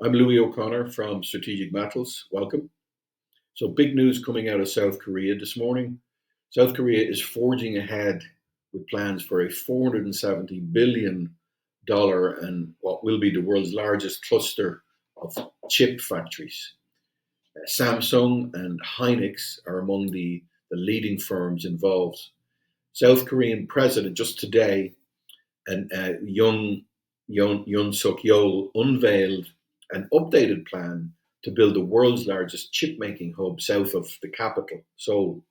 I'm Louis O'Connor from Strategic Metals. Welcome. So, big news coming out of South Korea this morning. South Korea is forging ahead with plans for a $470 billion and what will be the world's largest cluster of chip factories. Samsung and Hynix are among the leading firms involved. South Korean president just today, and Yoon Suk Yeol unveiled an updated plan to build the world's largest chip making hub south of the capital, Seoul.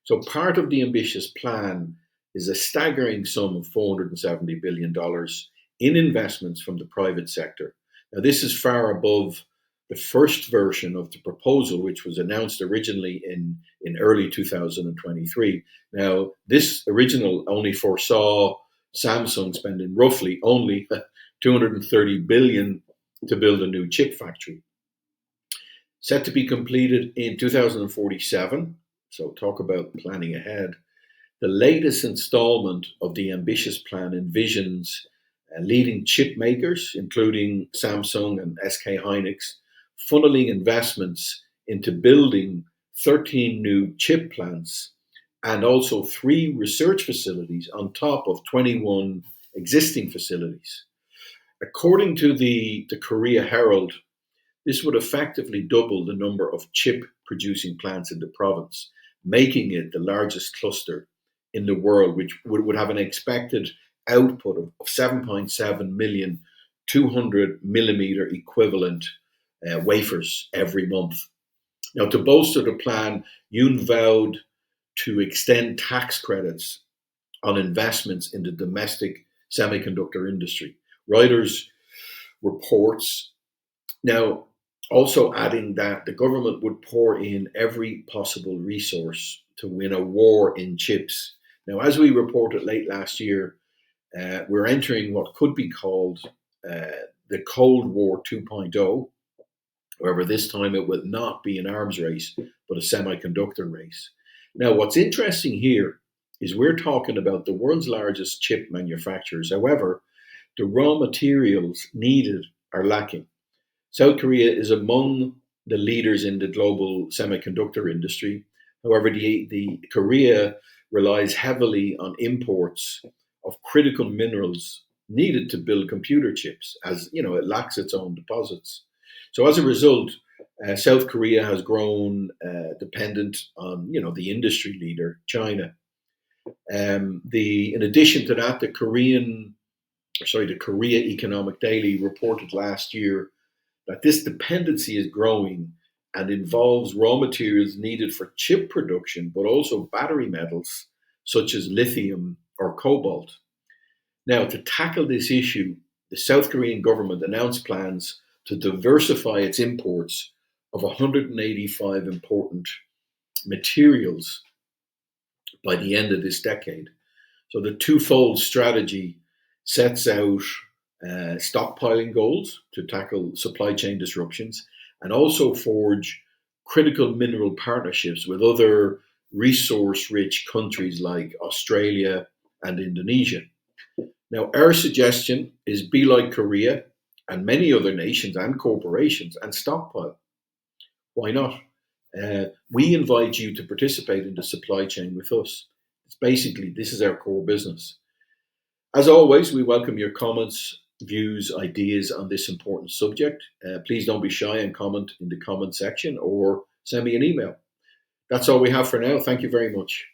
So part of the ambitious plan is a staggering sum of $470 billion in investments from the private sector. Now, this is far above the first version of the proposal, which was announced originally in early 2023. Now, this original only foresaw Samsung spending roughly only 230 billion to build a new chip factory. Set to be completed in 2047. So talk about planning ahead. The latest installment of the ambitious plan envisions leading chip makers, including Samsung and SK Hynix, funneling investments into building 13 new chip plants and also 3 research facilities on top of 21 existing facilities. According to the Korea Herald, this would effectively double the number of chip producing plants in the province, making it the largest cluster in the world, which would have an expected output of 7.7 million 200 millimeter equivalent wafers every month. Now, to bolster the plan, Yoon vowed to extend tax credits on investments in the domestic semiconductor industry. Reuters reports now also adding that the government would pour in every possible resource to win a war in chips. Now, as we reported late last year, we're entering what could be called the Cold War 2.0. However, this time it will not be an arms race, but a semiconductor race. Now, what's interesting here is we're talking about the world's largest chip manufacturers. However, the raw materials needed are lacking. South Korea is among the leaders in the global semiconductor industry. However, the Korea relies heavily on imports of critical minerals needed to build computer chips, as you know, it lacks its own deposits. So as a result, South Korea has grown dependent on the industry leader, China. In addition to that, the Korea Economic Daily reported last year that this dependency is growing and involves raw materials needed for chip production, but also battery metals such as lithium or cobalt. Now, to tackle this issue, the South Korean government announced plans to diversify its imports of 185 important materials by the end of this decade. So the twofold strategy sets out stockpiling goals to tackle supply chain disruptions and also forge critical mineral partnerships with other resource rich countries like Australia and Indonesia. Now, our suggestion is be like Korea and many other nations and corporations and stockpile. Why not? We invite you to participate in the supply chain with us. It's basically, this is our core business. As always, we welcome your comments, views, ideas on this important subject. Please don't be shy and comment in the comment section or send me an email. That's all we have for now. Thank you very much.